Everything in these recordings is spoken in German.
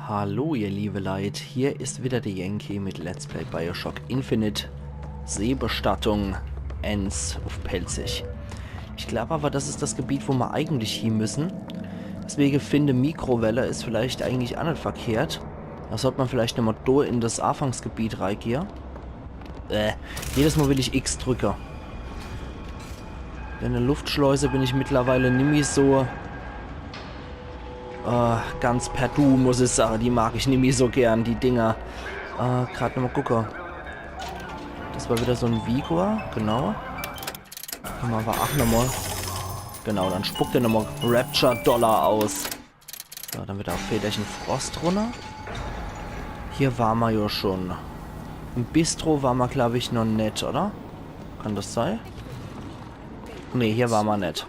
Hallo ihr liebe Leute, hier ist wieder der Yankee mit Let's Play Bioshock Infinite Seebestattung Enns auf Pelzig. Ich glaube aber, das ist das Gebiet, wo wir eigentlich hin müssen. Deswegen finde Mikrowelle ist vielleicht eigentlich auch nicht verkehrt. Da sollte man vielleicht nochmal da in das Anfangsgebiet reingehen. Jedes Mal will ich X drücken. In der Luftschleuse bin ich mittlerweile nämlich so... ganz per Du, muss ich sagen. Die mag ich nämlich so gern, die Dinger. Gerade nochmal gucken. Das war wieder so ein Vigor, genau. Können wir aber auch nochmal. Genau, dann spuckt er nochmal Rapture Dollar aus. So, dann wird auch Federchen Frost runter. Hier waren wir ja schon. Im Bistro waren wir, glaube ich, noch nicht, oder? Kann das sein? Ne, hier waren wir nicht.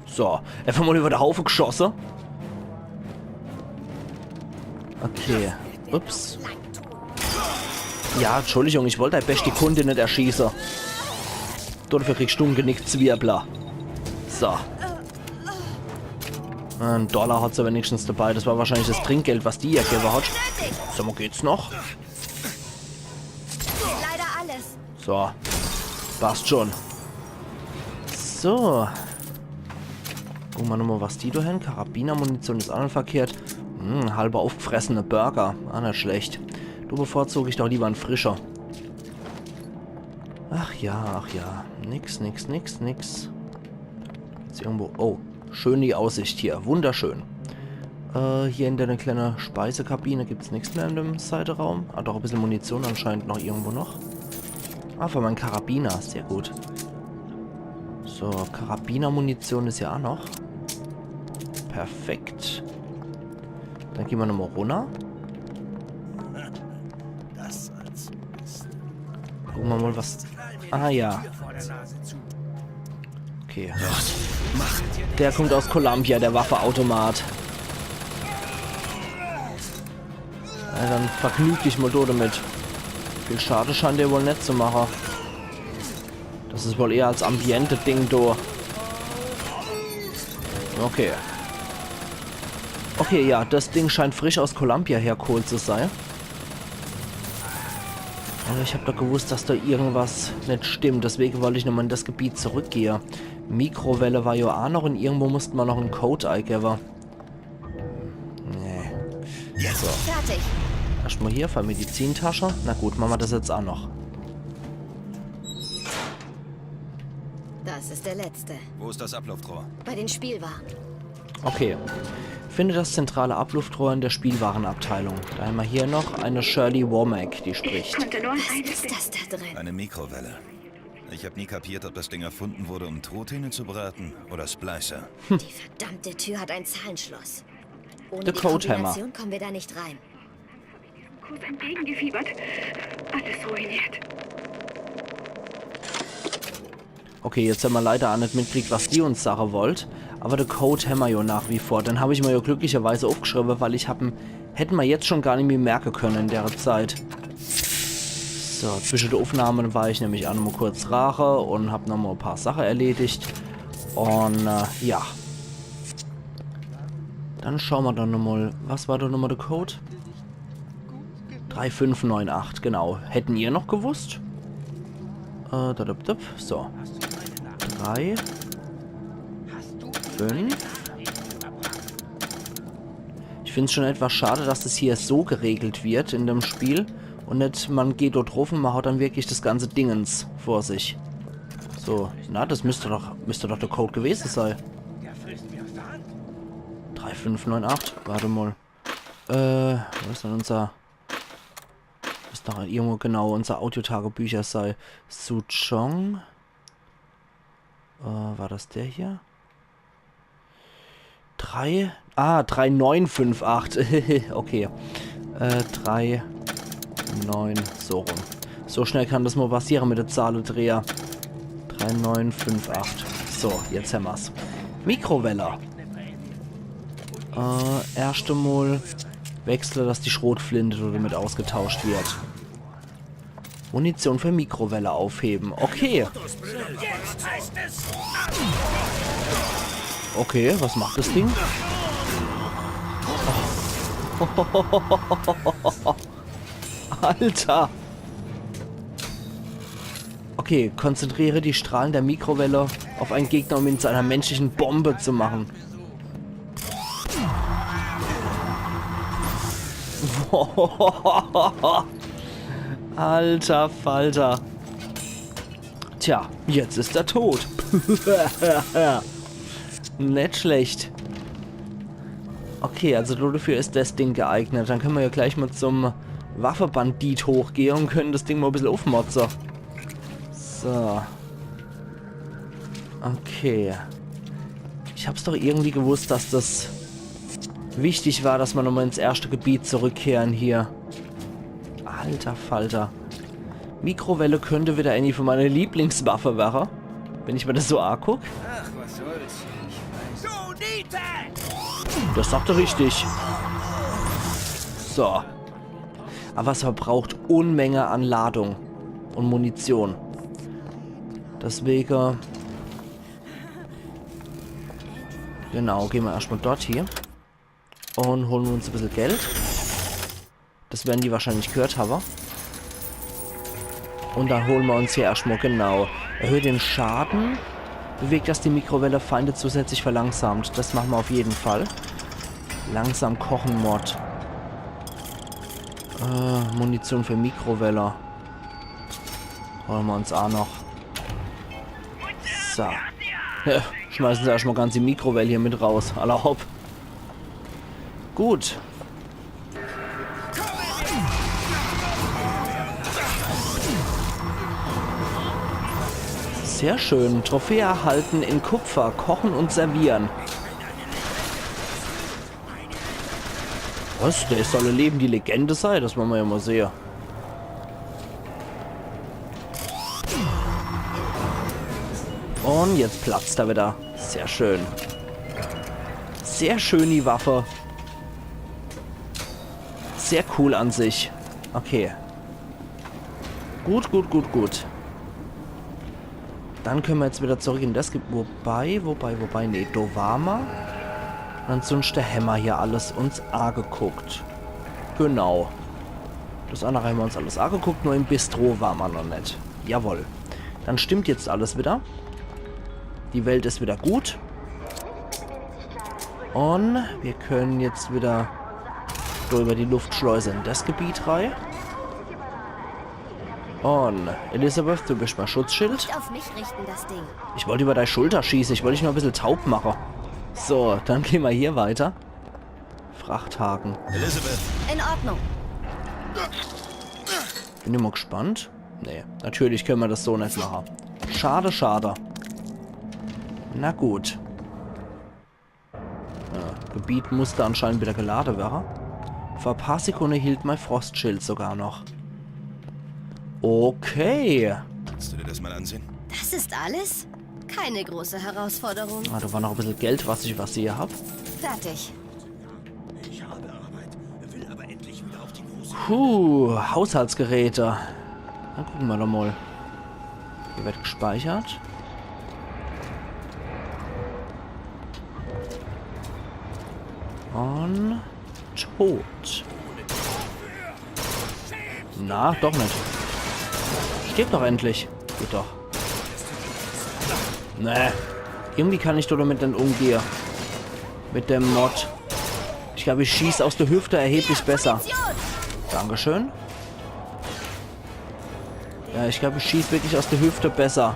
So, einfach mal über den Haufen geschossen. Okay. Ups. Ja, Entschuldigung, ich wollte halt die Kunde nicht erschießen. Dafür kriegst du einen Genick Zwirbler. So. Ein Dollar hat sie wenigstens dabei. Das war wahrscheinlich das Trinkgeld, was die hier gegeben hat. Sag mal, geht's noch? So. Passt schon. So. Gucken wir nochmal, was die da haben. Karabinermunition ist auch nicht verkehrt. Halber aufgefressene Burger. Auch nicht schlecht. Du bevorzuge ich doch lieber einen frischer. Ach ja, ach ja. Nix. Ist irgendwo... Oh, schön die Aussicht hier. Wunderschön. Hier in der kleinen Speisekabine gibt es nichts mehr in dem Seiteraum. Ah, doch ein bisschen Munition anscheinend noch irgendwo noch. Ah, für meinen Karabiner. Sehr gut. So, Karabinermunition ist ja auch noch. Perfekt. Dann gehen wir nochmal runter. Gucken wir mal, was... Ah, ja. Okay. Der kommt aus Columbia, der Waffeautomat. Ja, dann vergnüg dich mal damit. Viel Schade scheint der wohl nicht zu machen. Das ist wohl eher als Ambiente-Ding da. Okay. Okay, ja, das Ding scheint frisch aus Columbia hergeholt zu sein. Aber ich habe doch gewusst, dass da irgendwas nicht stimmt. Deswegen wollte ich nochmal in das Gebiet zurückgehen. Mikrowelle war ja auch noch und irgendwo mussten wir noch einen Code eingeben. Nee. So. Fertig. Erstmal hier für Medizintasche. Na gut, machen wir das jetzt auch noch. Das ist der letzte. Wo ist das Abluftrohr? Bei den Spielwaren. Okay. Finde das zentrale Abluftrohr in der Spielwarenabteilung. Da haben wir hier noch eine Shirley Womack, die spricht. Was ist das da drin? Eine Mikrowelle. Ich habe nie kapiert, ob das Ding erfunden wurde, um Truthähne zu braten oder Splicer. Die verdammte Tür hat ein Zahlenschloss. Ohne Der die Codehammer. Kombination kommen wir da nicht rein. Kurz entgegengefiebert. Alles ruiniert. Okay, jetzt haben wir leider auch nicht mitgekriegt, was die uns sagen wollt. Aber der Code haben wir ja nach wie vor. Den habe ich mir ja glücklicherweise aufgeschrieben, weil hätten wir jetzt schon gar nicht mehr merken können in der Zeit. So, zwischen der Aufnahme war ich nämlich auch noch mal kurz Rache und habe noch mal ein paar Sachen erledigt. Und ja. Dann schauen wir dann noch mal. Was war da nochmal der Code? 3598, genau. Hätten ihr noch gewusst? So. 3, 5. Ich finde es schon etwas schade, dass das hier so geregelt wird in dem Spiel. Und nicht, man geht dort drauf und man hat dann wirklich das ganze Dingens vor sich. So, na, das müsste doch der Code gewesen sein. 3598, warte mal. Wo ist denn unser... Ist doch irgendwo genau unser Audiotagebücher sei. Suchong. War das der hier? 3958. Okay. 3, 9, so rum. So schnell kann das mal passieren mit der Zahlendreher. 3958. So, jetzt haben wir's. Mikrowelle. Erste Mal wechsle, dass die Schrotflinte damit ausgetauscht wird. Munition für Mikrowelle aufheben. Okay. Okay, was macht das Ding? Oh. Alter. Okay, konzentriere die Strahlen der Mikrowelle auf einen Gegner, um ihn zu einer menschlichen Bombe zu machen. Alter Falter. Tja, jetzt ist er tot. Nicht schlecht. Okay, also nur dafür ist das Ding geeignet. Dann können wir ja gleich mal zum Waffenbandit hochgehen und können das Ding mal ein bisschen aufmotzen. So. Okay. Ich hab's doch irgendwie gewusst, dass das wichtig war, dass wir nochmal ins erste Gebiet zurückkehren hier. Alter Falter. Mikrowelle könnte wieder eine von meiner Lieblingswaffe werden, wenn ich mir das so angucke. Ach, was soll's. Das sagt er richtig. So. Aber es verbraucht Unmenge an Ladung und Munition. Deswegen... Genau, gehen wir erstmal dort hier. Und holen uns ein bisschen Geld. Das werden die wahrscheinlich gehört haben. Und dann holen wir uns hier erstmal, genau. Erhöht den Schaden. Bewegt, dass die Mikrowelle Feinde zusätzlich verlangsamt. Das machen wir auf jeden Fall. Langsam kochen Mod. Munition für Mikrowelle. Holen wir uns auch noch. So. Ja, schmeißen sie erstmal ganz die Mikrowelle hier mit raus. Aller hopp. Gut. Sehr schön. Trophäe erhalten in Kupfer. Kochen und servieren. Was? Der soll Leben die Legende sein? Das wollen wir ja mal sehen. Und jetzt platzt er wieder. Sehr schön. Sehr schön die Waffe. Sehr cool an sich. Okay. Gut, gut, gut, gut. Dann können wir jetzt wieder zurück in das Gebiet. Wobei, nee, da war mal. Dann sonst der Hämmer hier alles uns angeguckt. Genau. Das andere haben wir uns alles angeguckt, nur im Bistro war man noch nicht. Jawohl. Dann stimmt jetzt alles wieder. Die Welt ist wieder gut. Und wir können jetzt wieder über die Luftschleuse in das Gebiet rein. Und Elisabeth, du bist mein Schutzschild. Nicht auf mich richten, das Ding. Ich wollte über deine Schulter schießen. Ich wollte dich nur ein bisschen taub machen. So, dann gehen wir hier weiter. Frachthaken. Elisabeth, In Ordnung. Bin ich mal gespannt. Nee, natürlich können wir das so nicht machen. Schade, schade. Na gut. Ja, Gebiet musste anscheinend wieder geladen werden. Vor ein paar Sekunden hielt mein Frostschild sogar noch. Okay. kannst du dir das mal ansehen? Das ist alles? Keine große Herausforderung. Ah, da war noch ein bisschen Geld, was ich hier habe. Fertig. Haushaltsgeräte. Dann gucken wir doch mal. Hier wird gespeichert. Und tot. Na, doch nicht. Stirb doch endlich. Geht doch. Nee. Irgendwie kann ich doch damit dann umgehen. Mit dem Mod. Ich glaube, ich schieße aus der Hüfte erheblich besser. Dankeschön. Ja, ich glaube, ich schieße wirklich aus der Hüfte besser.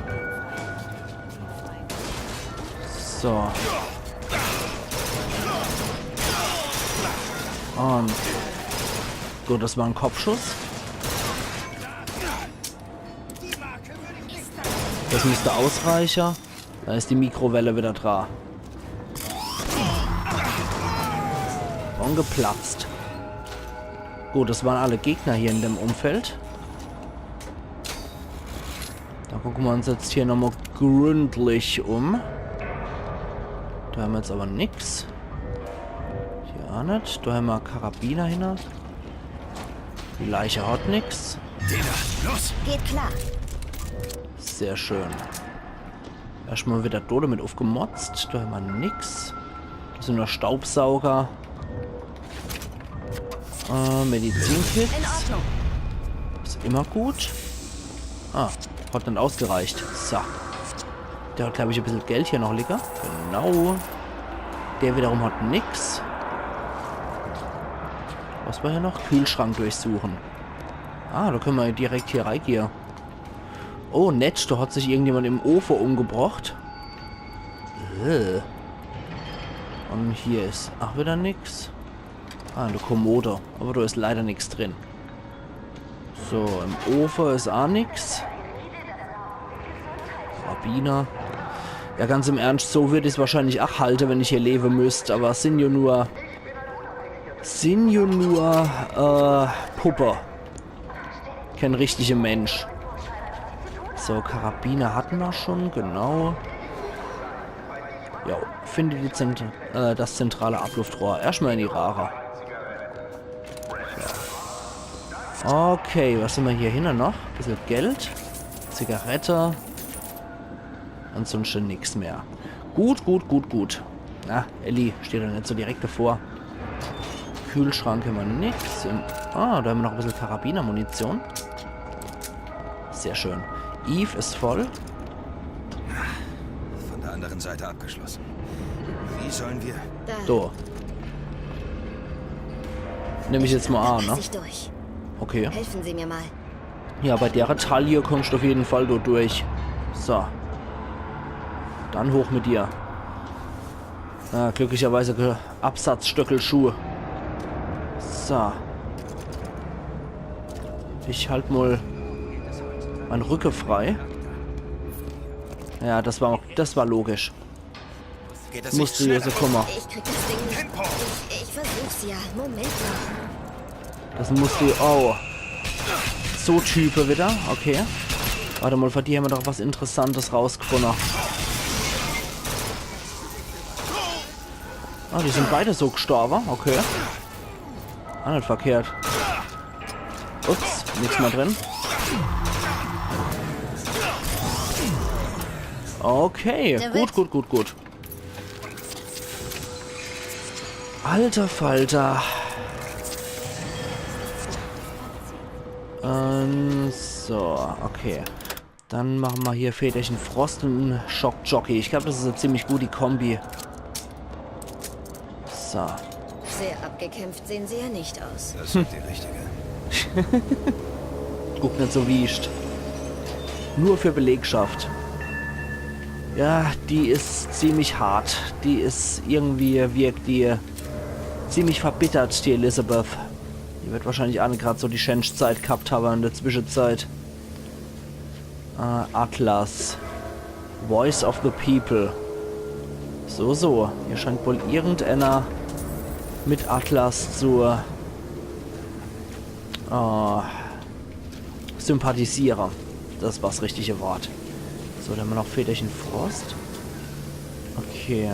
So. Und. Gut, das war ein Kopfschuss. Das müsste ausreichen. Da ist die Mikrowelle wieder dran. Und geplatzt. Gut, das waren alle Gegner hier in dem Umfeld. Da gucken wir uns jetzt hier nochmal gründlich um. Da haben wir jetzt aber nichts. Hier auch nicht. Da haben wir Karabiner hin. Die Leiche hat nichts. Los! Geht klar. Sehr schön. Erstmal wieder Dode mit aufgemotzt. Da haben wir nix. Das sind nur Staubsauger. Medizinkit. In Ordnung. Ist immer gut. Ah, hat dann ausgereicht. So. Der hat, glaube ich, ein bisschen Geld hier noch liegen. Genau. Der wiederum hat nix. Was war hier noch? Kühlschrank durchsuchen. Ah, da können wir direkt hier reingehen. Oh, nett. Da hat sich irgendjemand im Ofen umgebracht. Und hier ist auch wieder nix. Ah, eine Kommode. Aber da ist leider nichts drin. So, im Ofen ist auch nix. Karabiner. Ja, ganz im Ernst, so würde ich es wahrscheinlich auch halten, wenn ich hier leben müsste. Aber es sind ja nur... Puppe. Kein richtiger Mensch. So, Karabiner hatten wir schon, genau. Ja, finde das zentrale Abluftrohr. Erstmal in die Rara. So. Okay, was haben wir hier hinten noch? Ein bisschen Geld. Zigarette. Ansonsten nichts mehr. Gut. Na, Ellie steht da nicht so direkt davor. Kühlschrank haben wir nichts. Da haben wir noch ein bisschen Karabinermunition. Sehr schön. Eve ist voll. Von der anderen Seite abgeschlossen. Wie sollen wir... Da. So. Nehme ich jetzt mal an, ne? Pass ich durch. Okay. Helfen Sie mir mal. Ja, bei der Taille kommst du auf jeden Fall durch. So. Dann hoch mit dir. Glücklicherweise Absatzstöckelschuhe. So. Ich halte mal meinen Rücken frei. Ja, das war logisch. Geht das Musste nicht hier so kommen. Ich krieg das Ding nicht. Ich versuch's ja. Moment noch. Das musst du... Oh. So Type wieder. Okay. Warte mal, von dir haben wir doch was Interessantes rausgefunden. Ah, die sind beide so gestorben. Okay. Ah, nicht verkehrt. Ups, nichts mehr drin. Okay, gut. Alter Falter. So, okay. Dann machen wir hier Väterchen Frost und Schockjockey. Ich glaube, das ist eine ziemlich gute Kombi. So. Sehr abgekämpft sehen sie ja nicht aus. Das ist die richtige. Guck nicht so wiescht. Nur für Belegschaft. Ja, die ist ziemlich hart. Die ist irgendwie, wirkt die ziemlich verbittert, die Elizabeth. Die wird wahrscheinlich auch nicht gerade so die Schench-Zeit gehabt haben in der Zwischenzeit. Atlas. Voice of the People. So. Hier scheint wohl irgendeiner mit Atlas zu sympathisieren. Das war das richtige Wort. So, dann haben wir noch Väterchen Frost. Okay.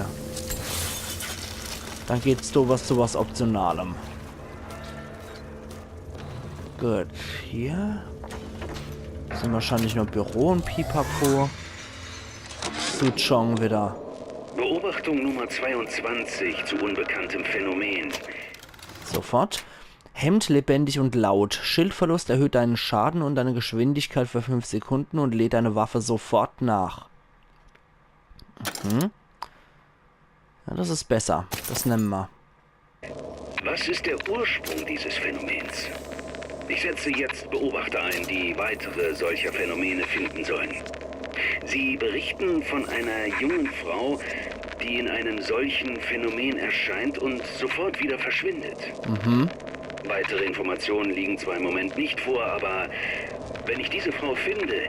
Dann geht's zu was Optionalem. Gut. Hier sind wahrscheinlich nur Büro und Pipapo. Suchong wieder. Beobachtung Nummer 22 zu unbekanntem Phänomen. Sofort. Hemmt lebendig und laut. Schildverlust erhöht deinen Schaden und deine Geschwindigkeit für 5 Sekunden und lädt deine Waffe sofort nach. Ja, das ist besser. Das nehmen wir. Was ist der Ursprung dieses Phänomens? Ich setze jetzt Beobachter ein, die weitere solcher Phänomene finden sollen. Sie berichten von einer jungen Frau, die in einem solchen Phänomen erscheint und sofort wieder verschwindet. Weitere Informationen liegen zwar im Moment nicht vor, aber wenn ich diese Frau finde,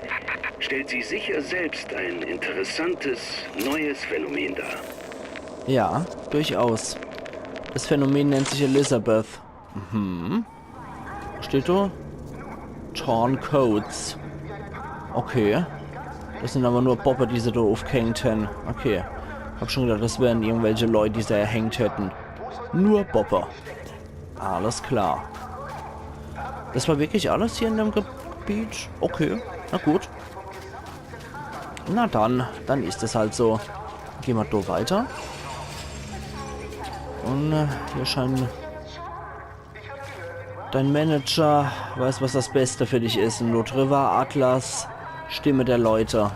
stellt sie sicher selbst ein interessantes, neues Phänomen dar. Ja, durchaus. Das Phänomen nennt sich Elizabeth. Steht da? Torn Codes. Okay. Das sind aber nur Bobber, die sie da aufgehängt haben. Okay. Hab schon gedacht, das wären irgendwelche Leute, die sie erhängt hätten. Nur Bobber. Alles klar. Das war wirklich alles hier in dem Gebiet? Okay. Na gut. Na dann ist es halt so. Gehen wir da weiter. Und hier scheinen Dein Manager weiß, was das Beste für dich ist. Ein Lord River, Atlas, Stimme der Leute.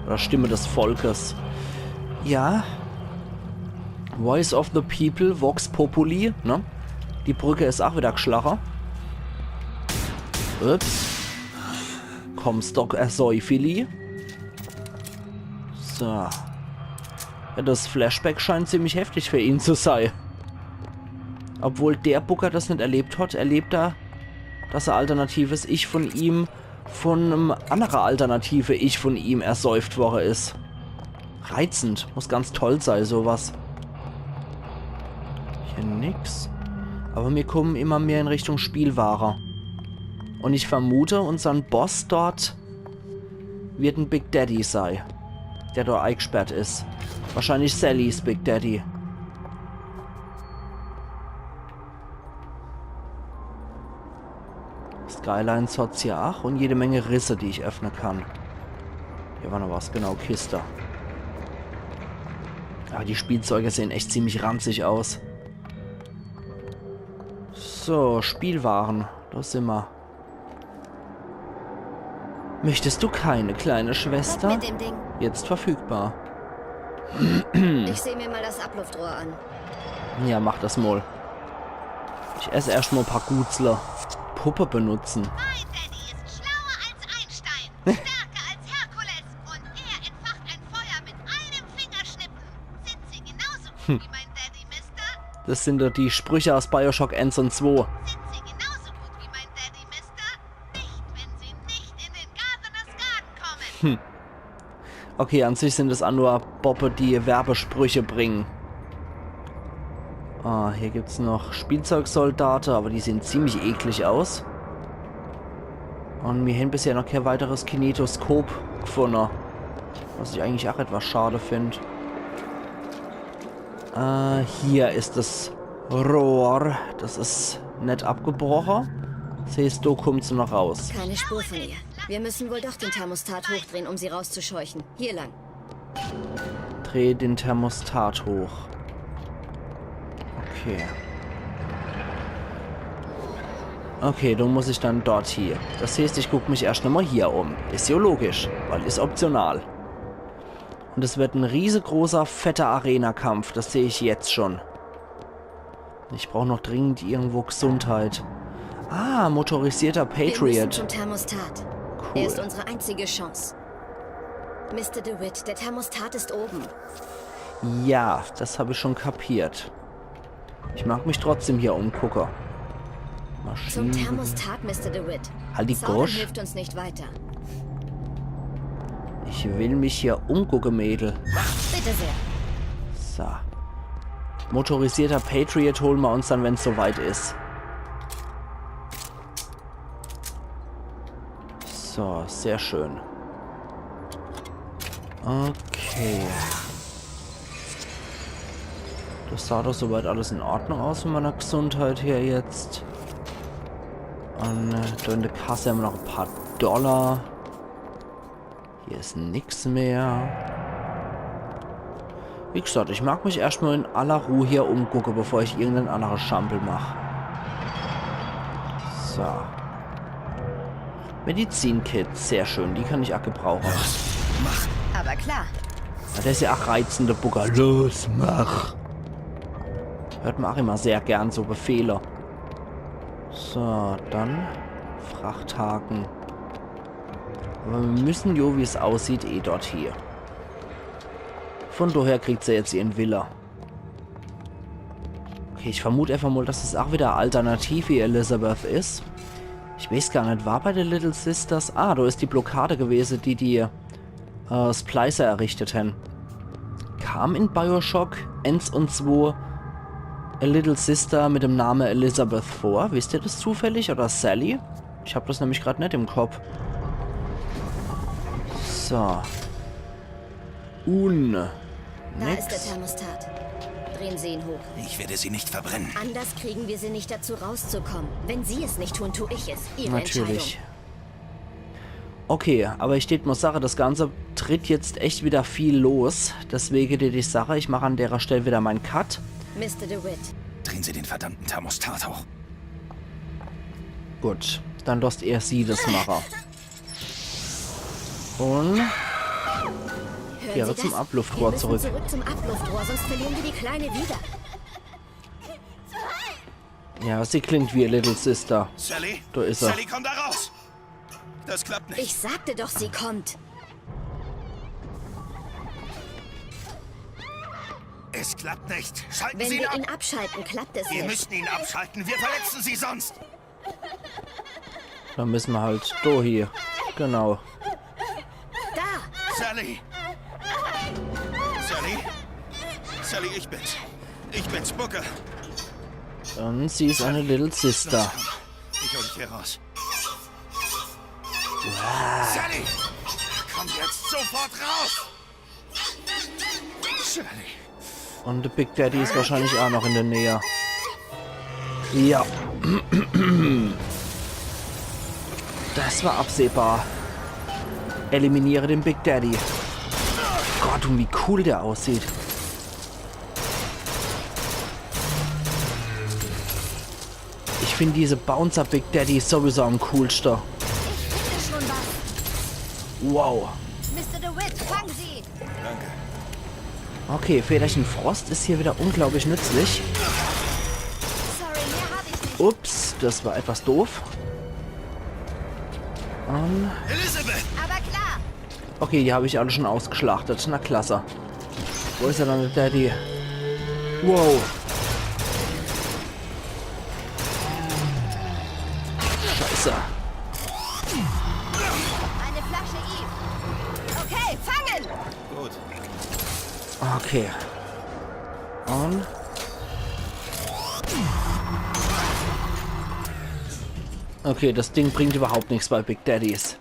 Oder Stimme des Volkes. Ja. Voice of the People, Vox Populi, ne? Die Brücke ist auch wieder geschlacher. Ups. Comstock Ersäufili. So. Ja, das Flashback scheint ziemlich heftig für ihn zu sein. Obwohl der Booker das nicht erlebt hat, erlebt er, dass er alternatives Ich von ihm von einem anderen alternative Ich von ihm ersäuft worden ist. Reizend. Muss ganz toll sein, sowas. Hier nix. Aber wir kommen immer mehr in Richtung Spielware. Und ich vermute, unser Boss dort wird ein Big Daddy sein. Der dort eingesperrt ist. Wahrscheinlich Sallys Big Daddy. Skylines hat's hier auch und jede Menge Risse, die ich öffnen kann. Hier war noch was, genau, Kiste. Aber die Spielzeuge sehen echt ziemlich ranzig aus. So, Spielwaren. Da sind wir. Möchtest du keine kleine Schwester? Weg mit dem Ding. Jetzt verfügbar. Ich sehe mir mal das Abluftrohr an. Ja, mach das mal. Ich esse erstmal ein paar Gutzler. Puppe benutzen. Mein Daddy ist schlauer als Einstein, stärker als Herkules und er entfacht ein Feuer mit einem Fingerschnippen. Sind Sie genauso gut wie mein Daddy, Mister? Das sind doch die Sprüche aus Bioshock 1 und 2. Sind Sie genauso gut wie mein Daddy, Mister? Nicht, wenn Sie nicht in den Gardeners Garten kommen. Okay, an sich sind es auch nur Boppe, die Werbesprüche bringen. Ah, hier gibt es noch Spielzeugsoldaten, aber die sehen ziemlich eklig aus. Und mir haben bisher noch kein weiteres Kinetoskop gefunden. Was ich eigentlich auch etwas schade finde. Hier ist das Rohr. Das ist nicht abgebrochen. Siehst du, kommst du noch raus. Keine Spur von ihr. Wir müssen wohl doch den Thermostat hochdrehen, um sie rauszuscheuchen. Hier lang. Dreh den Thermostat hoch. Okay. Okay, dann muss ich dann dort hier. Das heißt, ich gucke mich erst nochmal hier um. Ist ja logisch, weil ist optional. Und es wird ein riesengroßer, fetter Arena-Kampf. Das sehe ich jetzt schon. Ich brauche noch dringend irgendwo Gesundheit. Ah, motorisierter Wir müssen Patriot. zum Thermostat. Cool. Er ist unsere einzige Chance. Mr. DeWitt, der Thermostat ist oben. Ja, das habe ich schon kapiert. Ich mag mich trotzdem hier umgucken. Zum Maschinen. Thermostat, Mr. DeWitt. Halt die Zaudern Gosch. hilft uns nicht weiter. Ich will mich hier umgucken, Mädel. Bitte sehr. So. Motorisierter Patriot holen wir uns dann, wenn es soweit ist. So, sehr schön. Okay. Das sah doch soweit alles in Ordnung aus von meiner Gesundheit her jetzt. Und da in der Kasse haben wir noch ein paar Dollar. Hier ist nichts mehr. Wie gesagt, ich mag mich erstmal in aller Ruhe hier umgucken, bevor ich irgendeinen anderen Schampel mache. So. Medizin-Kit, sehr schön, die kann ich auch gebrauchen. Aber klar. Ja, der ist ja auch reizende Booker. Los, mach! Hört man auch immer sehr gern so Befehle. So, dann Frachthaken. Aber wir müssen jo, wie es aussieht, eh dort hier. Von daher kriegt sie jetzt ihren Villa. Okay, ich vermute einfach mal, dass es auch wieder alternativ wie Elizabeth ist. Ich weiß gar nicht, war bei den Little Sisters... Ah, da ist die Blockade gewesen, die Splicer errichtet haben. Kam in Bioshock 1 und 2 A Little Sister mit dem Namen Elizabeth vor? Wisst ihr das zufällig? Oder Sally? Ich habe das nämlich gerade nicht im Kopf. So. Da ist der Thermostat. Drehen Sie ihn hoch. Ich werde sie nicht verbrennen. Anders kriegen wir sie nicht dazu rauszukommen. Wenn Sie es nicht tun, tue ich es. Ihre Natürlich. Entscheidung. Okay, aber ich steht mal Sache, das Ganze tritt jetzt echt wieder viel los. Deswegen die Sache, ich mache an der Stelle wieder meinen Cut. Mr. DeWitt. Drehen Sie den verdammten Thermostat hoch. Gut, dann lässt er sie das machen. Und kehre zum Abluftrohr zurück. Zurück zum Abluftrohr, sonst verlieren wir die Kleine wieder. Ja, sie klingt wie Little Sister. Sally? Da ist er. Sally, komm da raus! Das klappt nicht. Ich sagte doch, sie kommt. Es klappt nicht. Schalten Wenn Sie ihn wir ab! ihn abschalten, klappt es Wir nicht. müssen ihn abschalten. Wir verletzen Sie sonst. Dann müssen wir halt da hier. Genau. Da! Sally! Sally? Sally, ich bin's. Ich bin's, Booker. Und sie ist eine Little Sister. Ich hol dich hier raus. Sally! Komm jetzt sofort raus! Sally. Und der Big Daddy ist wahrscheinlich auch noch in der Nähe. Ja. Das war absehbar. Eliminiere den Big Daddy. Gott, und wie cool der aussieht. Ich finde diese Bouncer Big Daddy sowieso am coolsten. Ich finde schon was. Wow. Mr. DeWitt, fang sie! Danke. Okay, Federchen Frost ist hier wieder unglaublich nützlich. Sorry, mehr habe ich nicht. Ups, das war etwas doof. Elizabeth! Aber klar! Okay, die habe ich alle schon ausgeschlachtet. Na klasse. Wo ist er dann, der Daddy? Wow. Scheiße. Eine Flasche Eve. Okay, fangen! Gut. Okay. Und... Okay, das Ding bringt überhaupt nichts bei Big Daddies.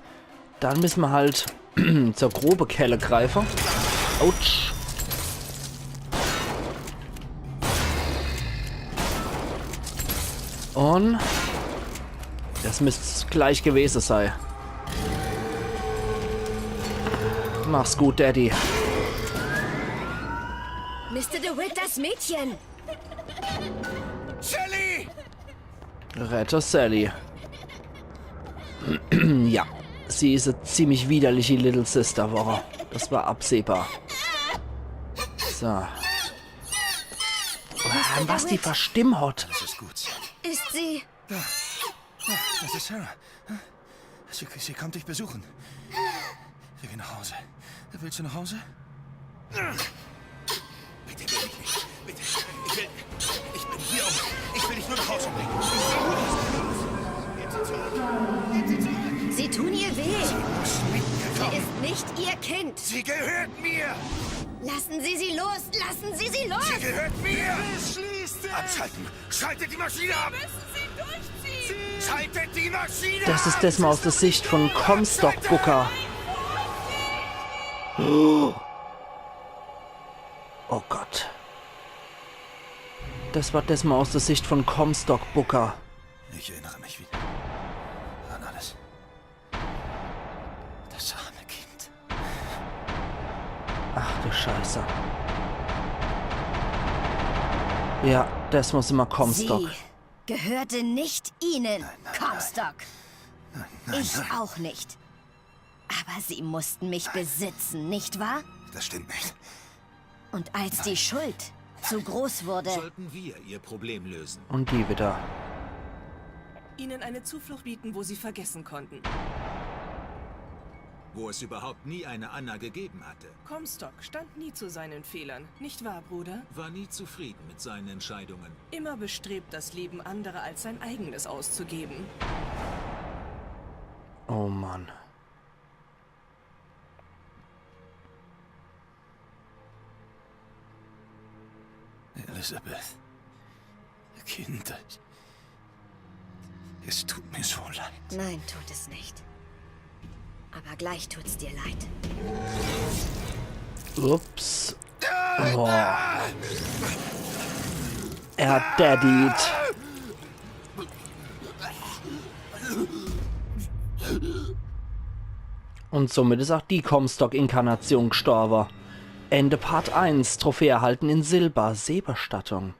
Dann müssen wir halt zur grobe Kelle greifen. Autsch. Und... Das müsste gleich gewesen sein. Mach's gut, Daddy. Mr. DeWitt, das Mädchen! Sally! Rette Sally. Ja, sie ist eine ziemlich widerliche Little Sister, Woche. Das war absehbar. So. Was die verstimmt hat. Das ist gut, Sally. Ist sie? Das ist Sarah. Sie kommt dich besuchen. Wir gehen nach Hause. Willst du nach Hause? Bitte geh mich nicht. Bitte. Ich bin hier ich will dich nur nach Hause bringen. Sie tun ihr weh. Sie Komm, ist nicht ihr Kind. sie gehört mir. Lassen Sie sie los! Lassen Sie sie los! Sie gehört mir. Abschalten. Schaltet die Maschine ab. Schaltet die Maschine Das ist ab. das mal aus der Sicht von Comstock Booker. Oh Gott. Das war das mal aus der Sicht von Comstock Booker. Ich erinnere mich wieder an alles. Das arme Kind. Ach du Scheiße. Ja, das muss immer Comstock. Sie gehörte nicht Ihnen, Comstock. Ich auch nicht. Aber Sie mussten mich besitzen, nicht wahr? Das stimmt nicht. Und als die Schuld zu groß wurde, Sollten wir ihr Problem lösen. Und die wieder. Ihnen eine Zuflucht bieten, wo Sie vergessen konnten. Wo es überhaupt nie eine Anna gegeben hatte. Comstock stand nie zu seinen Fehlern, nicht wahr, Bruder? War nie zufrieden mit seinen Entscheidungen. Immer bestrebt, das Leben anderer als sein eigenes auszugeben. Oh Mann. Elizabeth. Kind. Es tut mir so leid. nein, tut es nicht. Aber gleich tut's dir leid. Ups. Oh. Er hat daddied. Und somit ist auch die Comstock-Inkarnation gestorben. Ende Part 1. Trophäe erhalten in Silber. Seebestattung.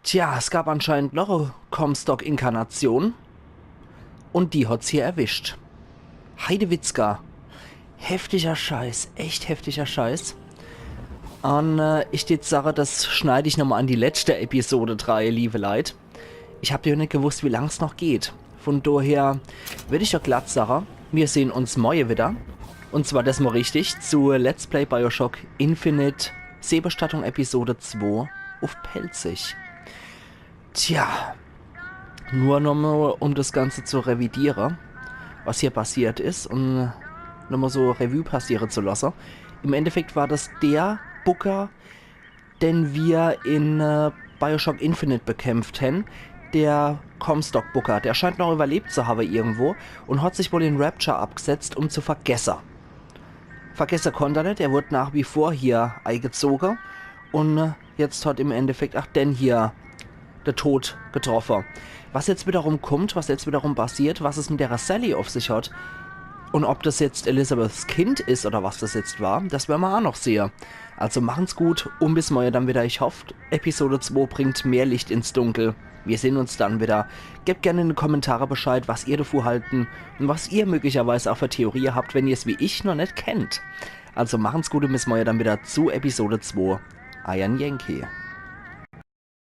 Tja, es gab anscheinend noch eine Comstock-Inkarnation. Und die hat's hier erwischt. Heidewitzka. Heftiger Scheiß. Echt heftiger Scheiß. Und ich jetzt sage, das schneide ich nochmal an die letzte Episode 3, liebe Leute. Ich habe ja nicht gewusst, wie lang es noch geht. Von daher würde ich doch glatt sagen, wir sehen uns morgen wieder. Und zwar das mal richtig zu Let's Play Bioshock Infinite Seebestattung Episode 2 auf Pelzig. Tja, nur nochmal, um das Ganze zu revidieren, was hier passiert ist und nochmal so Revue passieren zu lassen. Im Endeffekt war das der Booker, den wir in Bioshock Infinite bekämpft haben. Der Comstock Booker, der scheint noch überlebt zu haben irgendwo und hat sich wohl in Rapture abgesetzt, um zu vergessen. Vergessen konnte er nicht, er wurde nach wie vor hier eingezogen und jetzt hat im Endeffekt auch den hier der Tod getroffen. Was jetzt wiederum kommt, was jetzt wiederum passiert, was es mit der Sally auf sich hat und ob das jetzt Elizabeths Kind ist oder was das jetzt war, das werden wir auch noch sehen. Also machen's gut und bis morgen dann wieder. Ich hoffe, Episode 2 bringt mehr Licht ins Dunkel. Wir sehen uns dann wieder. Gebt gerne in die Kommentare Bescheid, was ihr davor halten und was ihr möglicherweise auch für Theorie habt, wenn ihr es wie ich noch nicht kennt. Also machen's gut und bis morgen dann wieder zu Episode 2. Iron Yankee.